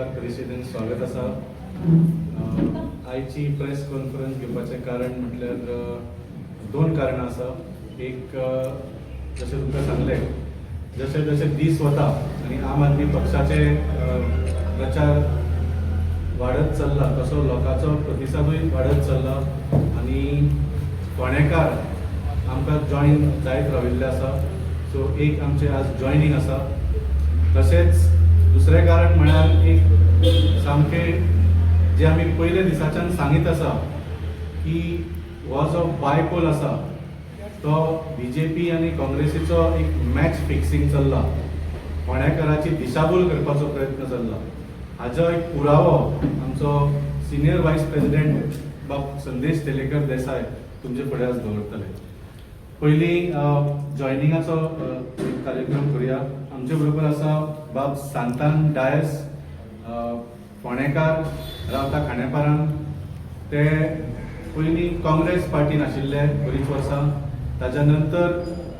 पत्रकार परिशदेन स्वागत आसा. आयची प्रेस कॉन्फरन्स घेवपाचें कारण म्हटल्यार दोन कारणां आसा. एक जशें तुमकां सांगलें, जशे जशे दीस वता आनी आम आदमी पक्षाचे प्रचार वाडत चल्ला तसो लोकांचो प्रतिसादूय वाडत चल्ला आनी फोंडेकार आमकां जॉइन जायत राविल्ले आसा. सो एक आमचें आज जॉयनींग आसा. तशेंच दुसरें कारण म्हळ्यार एक सामकें जे आमी पयले दिसाच्यान सांगीत आसा की हो जो बायपोल आसा तो BJP आनी काँग्रेसीचो एक मॅच फिक्सिंग चल्ला, फोंडेकाराची दिशाभूल करपाचो प्रयत्न चल्ला. हाजो एक पुरावो आमचो सिनियर व्हायस प्रेसिडेंट बाब संदेश तेलेकर देसाय तुमचे फुडें आज दवरतले. पयलीं जॉयनिंगाचो कार्यक्रम करुया. आमचे बरोबर आसा बाब सांतान डायस, फोंडेकार, रावता खांडेपारान. ते पयलीं काँग्रेस पार्टीन आशिल्ले बरीच वर्सां. ताच्या नंतर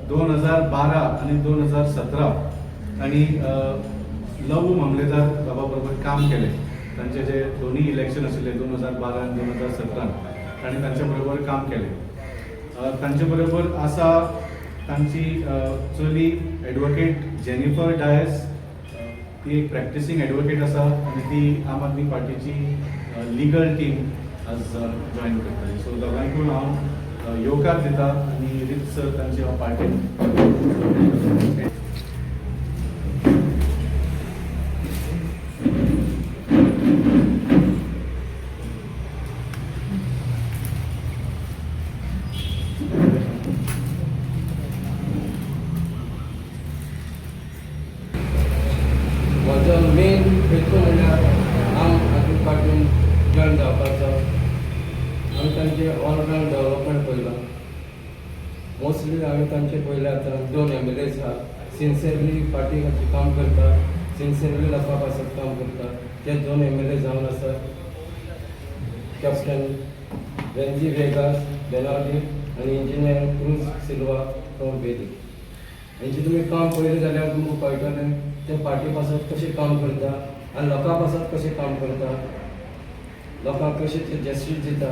2012 आनी 2017 तांणी लव मामलेदार बाबा बरोबर काम केलें. तांचे जे दोन्ही इलेक्शन आशिल्ले 2012 आनी 2017 तांणी तांचे बरोबर काम केलें. तांचे बरोबर आसा तांची चली एडवोकेट जेनिफर डायस. ती एक प्रॅक्टिसींग एडवोकेट आसा आनी ती आम आदमी पार्टीची लिगल टीम आज जॉइन करतली. सो दोगांयकूय हांव येवकार दिता आनी रितसर तांची हांव पार्टीन म्हजो मेन हेतू म्हणल्यार आम आदमी पार्टीन जॉयन जावपाचो. हांवें तांचे ऑलरावंड डेव्हलपमेंट पळयलां. मोस्टली हांवें तांचे पयले आतां 2 MLAs आहा. सिन्सियरली पार्टी खातीर काम करता, सिन्सियरली लोकां पासत काम करता. ते 2 MLA जावन आसा कॅप्टन रेंजी वेगास बेनावली आनी इंजिनियर क्रूज सिल्वा फ्रॉम बेली. हेंचे तुमी काम पळयलें जाल्यार तुमकां कळटलें ते पार्टी पासत कशें काम करता आनी लोकां पासत कशें काम करता, लोकांक कशें ते जस्टीस दिता.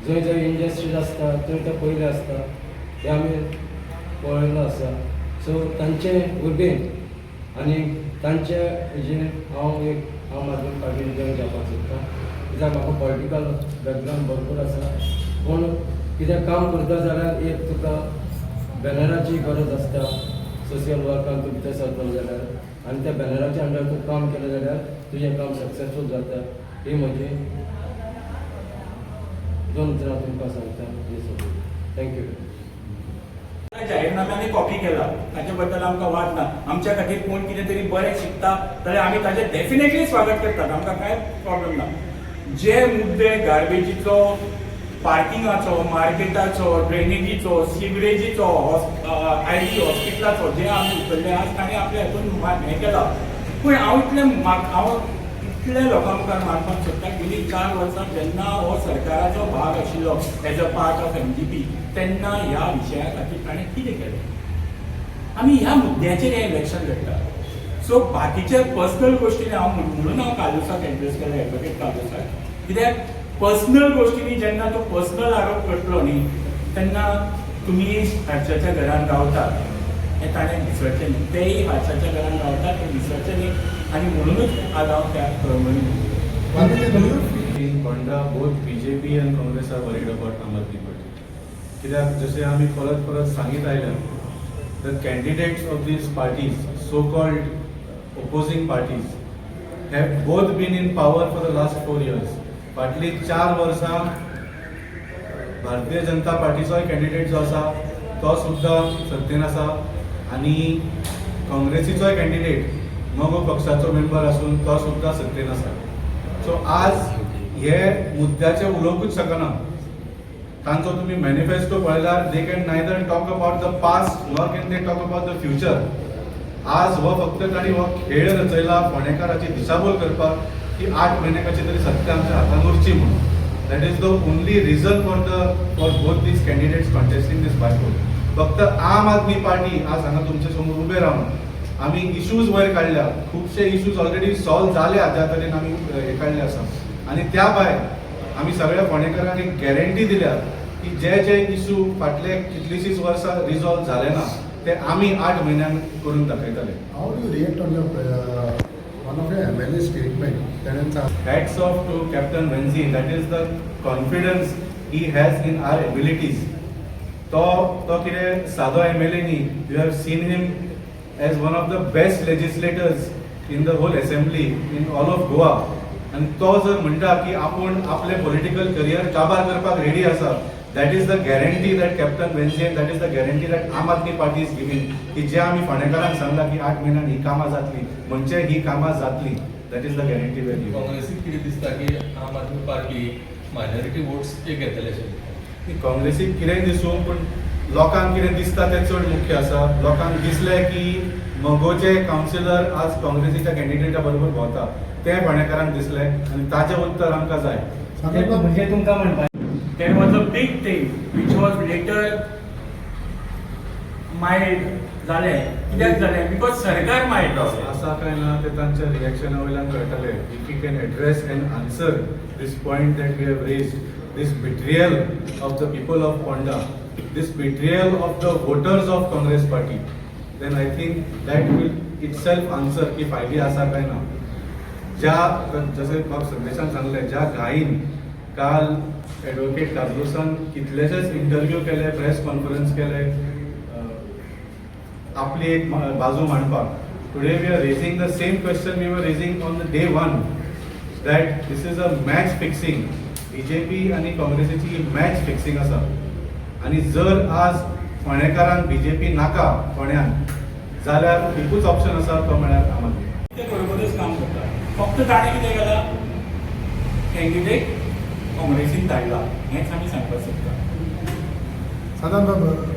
जंय जंय इंडस्ट्रीज आसता थंय ते पयले आसता ते आमी पळयल्लो आसा. सो तांचे उर्बेन आनी तांचे हेजेर हांव एक आम आदमी पार्टीन जॉयन जावपाक सोदतां. कित्याक म्हाका पॉलिटिकल बॅकग्रावंड भरपूर आसा. पूण कितें काम करता जाल्यार एक तुका बॅनराची गरज आसता. सोशियल वर्कान तूं भितर सरतलो जाल्यार आनी त्या बॅनराच्या अंडर तूं काम केलें जाल्यार तुजें काम सक्सेसफूल जाता. ही म्हजी 2 उतरां तुमकां सांगता. थँक्यू. जाहीरनाम्याने कॉपी केला ताचे बद्दल आमकां वाद ना. आमच्या खातीर कोण कितें तरी बरें शिकता जाल्यार आमी ताचें डेफिनेटली स्वागत करतात. आमकां कांय प्रॉब्लेम ना. जे मुद्दे गार्बेजीचो, पार्किंगाचो, मार्केटाचो, ड्रेनेजीचो, सिवरेजीचो, आयडी हॉस्पिटलाचो जे आमी उखल्ले आज ताणें आपल्या हातून हें केला. पूण हांव इतले लोकां मुखार मारपाक सोदता. गेली 4 वर्सां जेन्ना हो सरकाराचो भाग आशिल्लो as a part of MGP तेन्ना ह्या विशया खातीर ताणें कितें केलें. आमी ह्या मुद्द्याचेर हें इलेक्शन लडटा. सो बाकीचे पर्सनल गोश्टींनी म्हणून हांव कालुसाक एड्रेस केलो, एडवोकेट कालुसाक. कित्याक पर्सनल गोश्टींनी जेन्ना तो पर्सनल आरोप करतलो न्ही तेन्ना तुमी हारच्याच्या घरान रावतात हें ताणें विसरचें न्ही. तेय हारच्याच्या घरान रावतात हें विसरचें न्ही. आनी म्हणूनच आज हांव त्या Ponda, both BJP and Congress are worried about Aam Aadmi Party. कित्याक जशें आमी परत परत सांगीत आयल्यात, the candidates of these parties, so-called opposing parties, have both been in power for the last 4 years. फाटली 4 वर्सां भारतीय जनता पार्टीचोय कॅन्डिडेट जो आसा तो सुद्दां सत्तेन आसा आनी काँग्रेसीचोय कॅन्डिडेट मगो पक्षाचो मेंबर आसून तो सुद्दां सत्तेन आसा. सो आज हे मुद्द्याचे उलोवंकूच शकना. तांचो तुमी मॅनिफेस्टो पळयल्यार they can neither talk about the past nor can they talk about the future. आज हो फक्त तांणी हो खेळ रचयला फोंडेकाराची दिशाभूल करपाक की 8 म्हयने कशी तरी सत्ता आमच्या हातान उरची म्हणून. That is the only reason for both these candidates contesting this bypoll. फक्त आम आदमी पार्टी आज हांगा तुमचे समोर उबे रावन आमी इश्यूज वयर काडल्या, खुबशे इश्यूज ऑलरेडी सॉल्व झाल्या ज्या तरेन आमी हे काडले आसा. आनी त्या भायर आमी सगळ्या फोंडेकारांक एक गॅरंटी दिल्या की जे इश्यू फाटले कितलींशींच वर्सां रिजॉल्व झाले ना ते आमी 8 म्हयन्यान करून दाखयतले. How do you react on your one of your MLA statement? Hats off to Captain Venzi. That is the confidence he has in our abilities. तो कितें सादो MLA न्ही. You have seen him as one of the best legislators in the whole assembly in all of Goa. आणि तो जर म्हणटा की आपण आपले पॉलिटिकल करियर काबार करपाक रेडी आसा, that is the guarantee that Captain Venzi and that is the guarantee that Aam Aadmi Party is giving. की जे आमी फोंडेकारांक सांगला की 8 म्हयन्यान ही कामां जातली, म्हणजे ही कामां जातली. That is the guarantee we are giving. काँग्रेसीक कितें दिसता की आम आदमी पार्टी मायनॉरिटी वोट्स ते घेतले अशें? की काँग्रेसीक कितेंय दिसूं पूण लोकांक कितें दिसता तें चड मुख्य आसा. लोकांक दिसलें की मगोचे कावन्सिलर आज काँग्रेसीच्या कॅन्डिडेटा बरोबर भोंवता, तें फोंडेकारांक दिसलें आनी ताचें उत्तर आमकां जाय. म्हणजे तुमकां म्हणटा There was a big thing which was later mild जालें. कित्याक जालें? बिकॉज सरकार mild जालें. असा काय ना ते तांच्या रिएक्शना वयल्यान कळटलें. If you can address and answer this point that we have raised, this betrayal of the people of Ponda, this betrayal of the voters of Congress party, then I think that will itself answer की फायदे आसा काय ना. ज्या जसे म्हाका संदेशान सांगलें, ज्या घाईन काल ॲडव्होकेट कार्लोसान कितलेशेच इंटरव्यू केले, प्रेस कॉन्फरन्स केले, आपली एक बाजू मांडपाक. Today we are raising the same question we were raising on the day 1, that this is a match fixing. BJP आणि काँग्रेसीची ही मॅच फिक्सिंग आसा. आणि जर आज फोंडेकारांक BJP नाका फोंड्यान, जाल्यार एकूच ऑप्शन आसा, तो म्हळ्यार आम आदमी. ते बरोबरच काम करता. फक्त ताणें कितें केलां, कॅन्डिडेट काँग्रेसीन धाडला, हेंच आमी सांगपाक सोदता. साधारण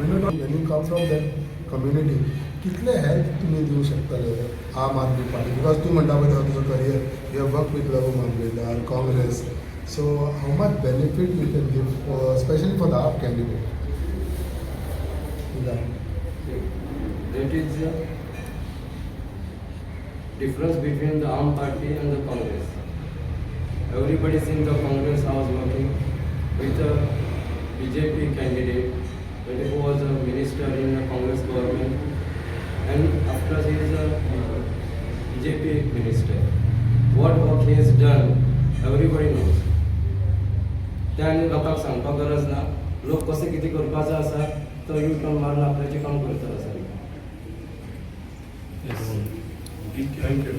when you come from that community, कितले हेल्प तुम्ही देऊ शकताले आम आदमी पार्टी? बिकॉज तू म्हणटा पळय तुजो career, you have work with Lav Mamledar, Congress. So how much benefit you can give specially for the AAP candidate? That is the difference between the Aam Party and the Congress. Everybody in the Congress was working with a BJP candidate, who was a minister in the Congress government, and after he is a BJP minister. What work he has done, everybody knows. ते आनी लोकांक सांगपाक गरज ना. लोक कशें कितें करपाचो आसा तो यू टर्न मारून आपल्याचें काम करता आसा. Thank you.